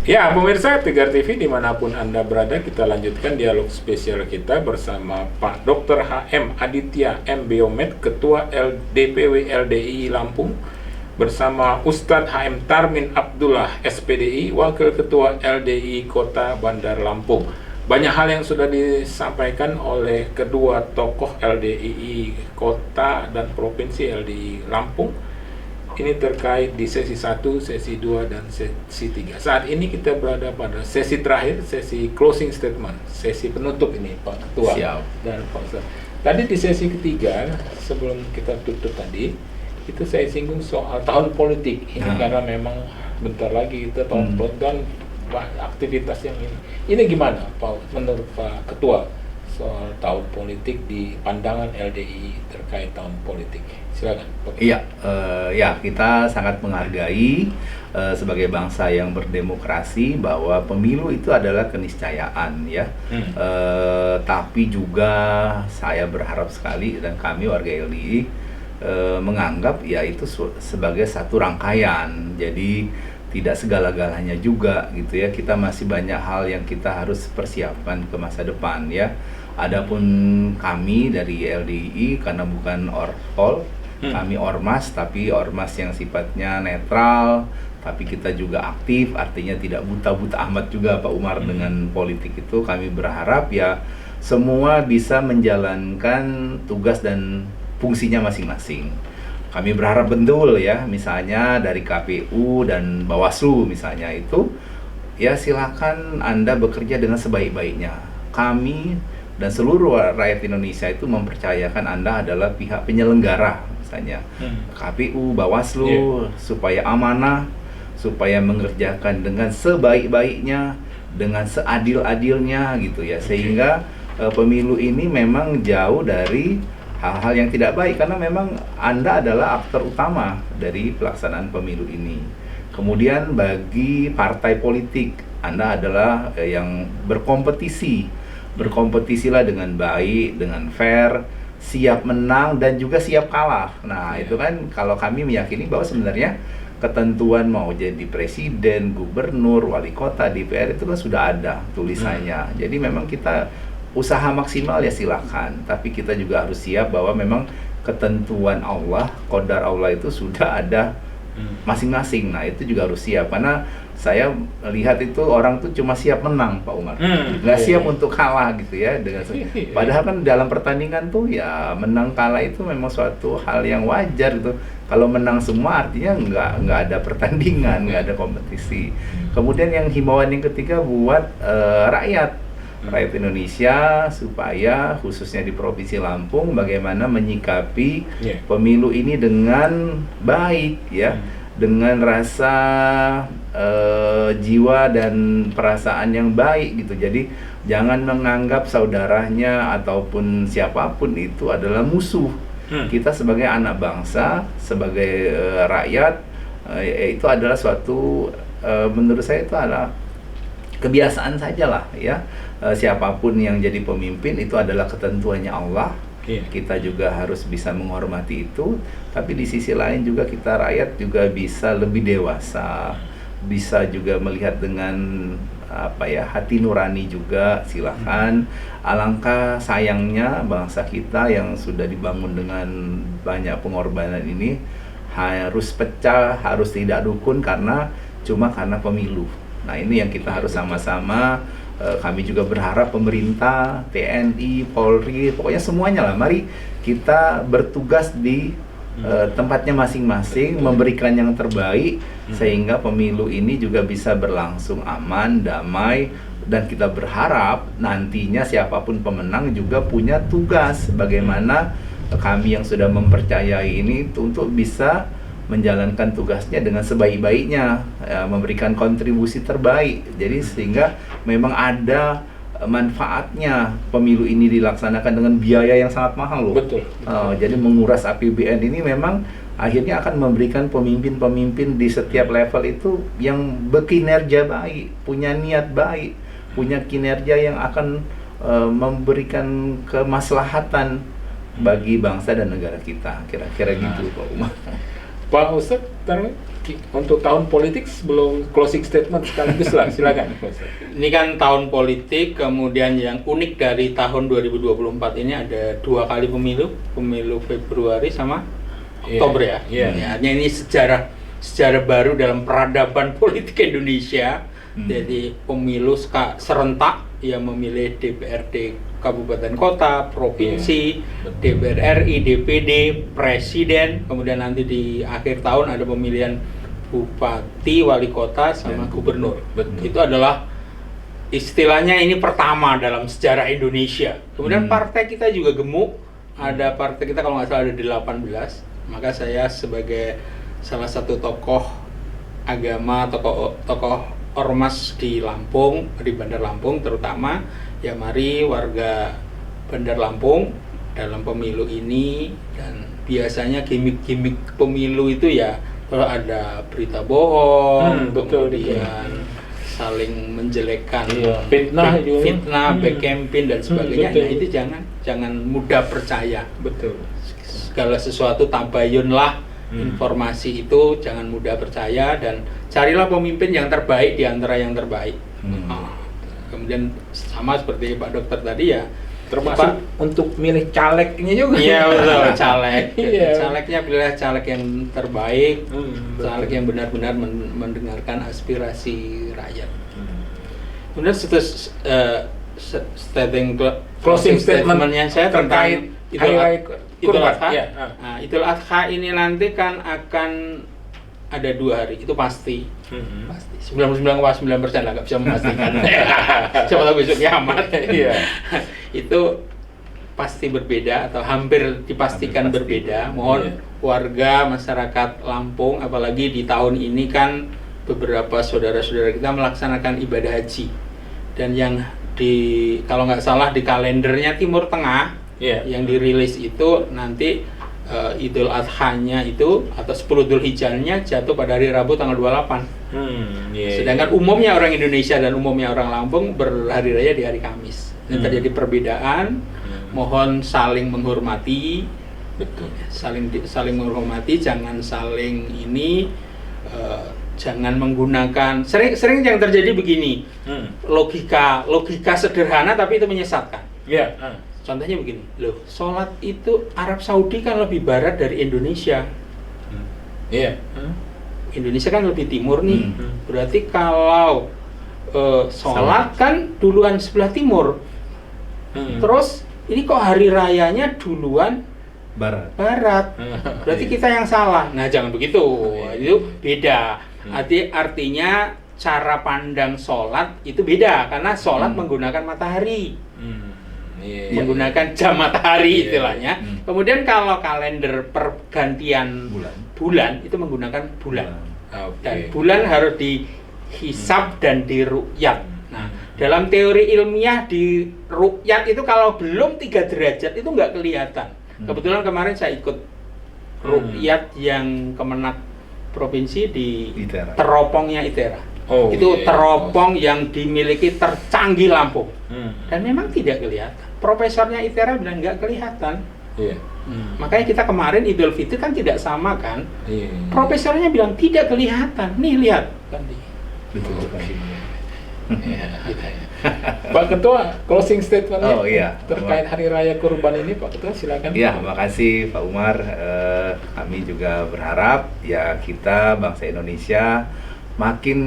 Ya, pemirsa Tegar TV dimanapun Anda berada, kita lanjutkan dialog spesial kita bersama Pak Dr. HM Aditya M. Biomed, Ketua DPW LDI Lampung, bersama Ustadz HM Tarmin Abdullah SPDI, Wakil Ketua LDI Kota Bandar Lampung. Banyak hal yang sudah disampaikan oleh kedua tokoh LDI Kota dan Provinsi LDI Lampung. Ini terkait di sesi 1, sesi 2, dan sesi 3. Saat ini kita berada pada sesi terakhir, sesi closing statement, sesi penutup ini Pak Ketua. Siap. Dan Pak Ustadz. Tadi di sesi ketiga, sebelum kita tutup tadi, itu saya singgung soal tahun politik. Ini karena memang bentar lagi kita tahun politik dan aktivitas yang ini. Ini gimana Pak, menurut Pak Ketua soal tahun politik di pandangan LDI terkait tahun politik? Silakan. Iya, ya kita sangat menghargai sebagai bangsa yang berdemokrasi bahwa pemilu itu adalah keniscayaan ya. Tapi juga saya berharap sekali dan kami warga LDI menganggap ya itu sebagai satu rangkaian. Jadi tidak segala-galanya juga gitu ya. Kita masih banyak hal yang kita harus persiapkan ke masa depan ya. Adapun kami dari LDI karena bukan orpol, kami ormas, tapi ormas yang sifatnya netral, tapi kita juga aktif, artinya tidak buta-buta amat juga Pak Umar dengan politik itu. Kami berharap ya semua bisa menjalankan tugas dan fungsinya masing-masing. Kami berharap betul ya, misalnya dari KPU dan Bawaslu misalnya itu, ya silakan Anda bekerja dengan sebaik-baiknya. Kami dan seluruh rakyat Indonesia itu mempercayakan Anda adalah pihak penyelenggara, misalnya KPU, Bawaslu, supaya amanah, supaya mengerjakan dengan sebaik-baiknya, dengan seadil-adilnya gitu ya, sehingga pemilu ini memang jauh dari hal-hal yang tidak baik, karena memang Anda adalah aktor utama dari pelaksanaan pemilu ini. Kemudian bagi partai politik, Anda adalah yang berkompetisilah dengan baik, dengan fair, siap menang dan juga siap kalah. Nah itu kan kalau kami meyakini bahwa sebenarnya ketentuan mau jadi presiden, gubernur, wali kota, DPR itu kan sudah ada tulisannya. Jadi memang kita usaha maksimal ya silakan, tapi kita juga harus siap bahwa memang ketentuan Allah, qadar Allah itu sudah ada masing-masing. Nah itu juga harus siap, karena saya lihat itu orang tuh cuma siap menang Pak Umar, nggak siap untuk kalah gitu ya. Padahal kan dalam pertandingan tuh ya menang kalah itu memang suatu hal yang wajar gitu. Kalau menang semua artinya nggak ada pertandingan, nggak ada kompetisi. Kemudian yang himbauan yang ketiga buat rakyat Indonesia, supaya khususnya di Provinsi Lampung bagaimana menyikapi pemilu ini dengan baik ya, dengan rasa jiwa dan perasaan yang baik gitu. Jadi jangan menganggap saudaranya ataupun siapapun itu adalah musuh. Kita sebagai anak bangsa, sebagai rakyat, itu adalah suatu menurut saya itu adalah kebiasaan sajalah ya. Siapapun yang jadi pemimpin itu adalah ketentuannya Allah. Kita juga harus bisa menghormati itu, tapi di sisi lain juga kita rakyat juga bisa lebih dewasa, bisa juga melihat dengan hati nurani juga. Silakan. Alangkah sayangnya bangsa kita yang sudah dibangun dengan banyak pengorbanan ini harus pecah, harus tidak rukun karena pemilu. Nah ini yang kita harus sama-sama. Kami juga berharap pemerintah, TNI, Polri, pokoknya semuanya lah, mari kita bertugas di tempatnya masing-masing, memberikan yang terbaik, sehingga pemilu ini juga bisa berlangsung aman, damai, dan kita berharap nantinya siapapun pemenang juga punya tugas bagaimana kami yang sudah mempercayai ini untuk bisa menjalankan tugasnya dengan sebaik-baiknya, memberikan kontribusi terbaik. Jadi sehingga memang ada manfaatnya pemilu ini dilaksanakan dengan biaya yang sangat mahal loh. Betul. Jadi menguras APBN ini memang akhirnya akan memberikan pemimpin-pemimpin di setiap level itu yang berkinerja baik, punya niat baik, punya kinerja yang akan memberikan kemaslahatan bagi bangsa dan negara kita. Kira-kira gitu Pak Umar. Pak Ustadz, untuk tahun politik sebelum closing statement sekaligus lah, silakan. Ini kan tahun politik, kemudian yang unik dari tahun 2024 ini ada 2 kali pemilu Februari sama Oktober ya. Yeah. Artinya ini sejarah baru dalam peradaban politik Indonesia. Jadi pemilu serentak yang memilih DPRD kabupaten kota, provinsi, DPR RI, DPD, presiden, kemudian nanti di akhir tahun ada pemilihan bupati, wali kota, sama gubernur. Itu adalah istilahnya ini pertama dalam sejarah Indonesia. Kemudian partai kita juga gemuk. Ada partai kita kalau nggak salah ada 18. Maka saya sebagai salah satu tokoh agama, tokoh ormas di Lampung, di Bandar Lampung terutama, ya mari warga Bandar Lampung dalam pemilu ini. Dan biasanya gimmick pemilu itu ya kalau ada berita bohong, kemudian saling menjelekkan, fitnah, back campaign dan sebagainya. Nah itu jangan mudah percaya. Segala sesuatu tabayunlah informasi itu, jangan mudah percaya dan carilah pemimpin yang terbaik di antara yang terbaik. Kemudian sama seperti Pak Dokter tadi ya, termasuk untuk milih calegnya juga. Iya betul, caleg. Calegnya pilih caleg yang terbaik, caleg yang benar-benar mendengarkan aspirasi rakyat. Kemudian closing statementnya saya terkait Idul Adha. Nah, Idul Adha ini nanti kan akan ada 2 hari, itu pasti. Pasti 99,9% lah, nggak bisa memastikan. Siapa tahu besok kiamat. Itu pasti berbeda atau hampir dipastikan berbeda. Mohon warga masyarakat Lampung, apalagi di tahun ini kan beberapa saudara-saudara kita melaksanakan ibadah haji, dan yang kalau nggak salah di kalendernya Timur Tengah yang dirilis itu nanti Idul Adha-nya itu atau 10 Dzulhijjahnya jatuh pada hari Rabu tanggal 28. Sedangkan umumnya orang Indonesia dan umumnya orang Lampung berhari raya di hari Kamis. Ini terjadi perbedaan. Mohon saling menghormati. Saling menghormati, jangan saling jangan menggunakan sering yang terjadi begini. Logika sederhana tapi itu menyesatkan. Contohnya begini, loh, sholat itu Arab Saudi kan lebih barat dari Indonesia. Indonesia kan lebih timur nih. Berarti kalau sholat kan duluan sebelah timur. Terus ini kok hari rayanya duluan barat. Berarti kita yang salah. Nah, jangan begitu. Itu beda. Artinya cara pandang sholat itu beda karena sholat menggunakan matahari. Menggunakan jam matahari istilahnya. Kemudian kalau kalender pergantian bulan itu menggunakan bulan. Dan bulan harus dihisab dan diru'yat. Nah, dalam teori ilmiah di ru'yat itu kalau belum 3 derajat itu nggak kelihatan. Kebetulan kemarin saya ikut ru'yat yang Kemenak provinsi di teropongnya ITERA. Itu teropong yang dimiliki tercanggih Lampung. Dan memang tidak kelihatan. Profesornya ITERA bilang nggak kelihatan. Makanya kita kemarin Idul Fitri kan tidak sama kan. Profesornya bilang tidak kelihatan. Nih lihat. Pak Ketua, closing statementnya terkait Hari Raya Kurban ini, Pak Ketua silakan. Ya, makasih Pak Umar. Kami juga berharap ya kita bangsa Indonesia makin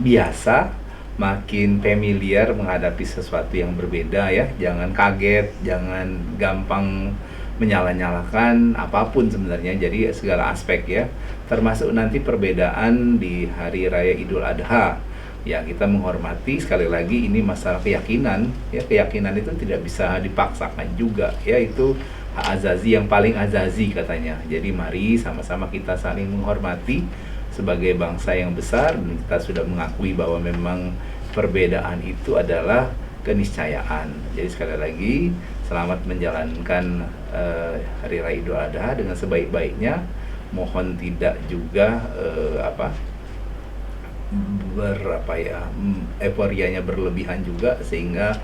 biasa, makin familiar menghadapi sesuatu yang berbeda ya. Jangan kaget, jangan gampang menyala-nyalakan apapun sebenarnya. Jadi segala aspek ya, termasuk nanti perbedaan di Hari Raya Idul Adha. Ya, kita menghormati, sekali lagi ini masalah keyakinan. Ya, keyakinan itu tidak bisa dipaksakan juga. Ya, itu hak azazi yang paling azazi katanya. Jadi mari sama-sama kita saling menghormati sebagai bangsa yang besar, dan kita sudah mengakui bahwa memang perbedaan itu adalah keniscayaan. Jadi sekali lagi selamat menjalankan Hari Raya Idul Adha dengan sebaik-baiknya. Mohon tidak juga euforianya berlebihan juga, sehingga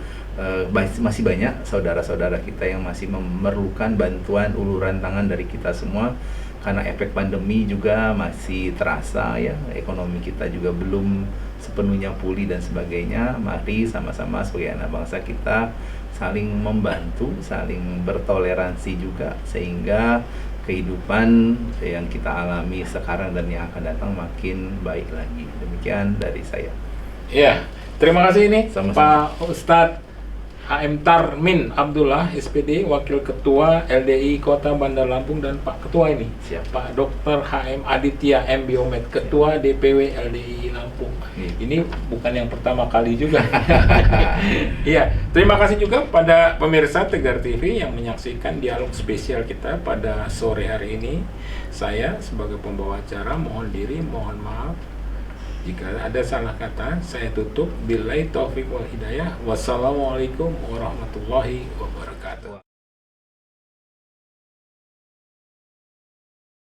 masih banyak saudara-saudara kita yang masih memerlukan bantuan uluran tangan dari kita semua, karena efek pandemi juga masih terasa ya, ekonomi kita juga belum sepenuhnya pulih dan sebagainya. Mari sama-sama sebagai anak bangsa kita saling membantu, saling bertoleransi juga, sehingga kehidupan yang kita alami sekarang dan yang akan datang makin baik lagi. Demikian dari saya. Ya, terima kasih ini Sama-sama. Pak Ustadz HM Tarmin Abdullah, SPD, Wakil Ketua LDI Kota Bandar Lampung, dan Pak Ketua ini, Siap. Pak Dr. HM Aditya M. Biomed, Ketua DPW LDI Lampung. Iya. Ini bukan yang pertama kali juga. Iya, terima kasih juga pada pemirsa Tegar TV yang menyaksikan dialog spesial kita pada sore hari ini. Saya sebagai pembawa acara mohon diri, mohon maaf. Jika ada salah kata, saya tutup. Billahi taufiq wal hidayah. Wassalamualaikum warahmatullahi wabarakatuh.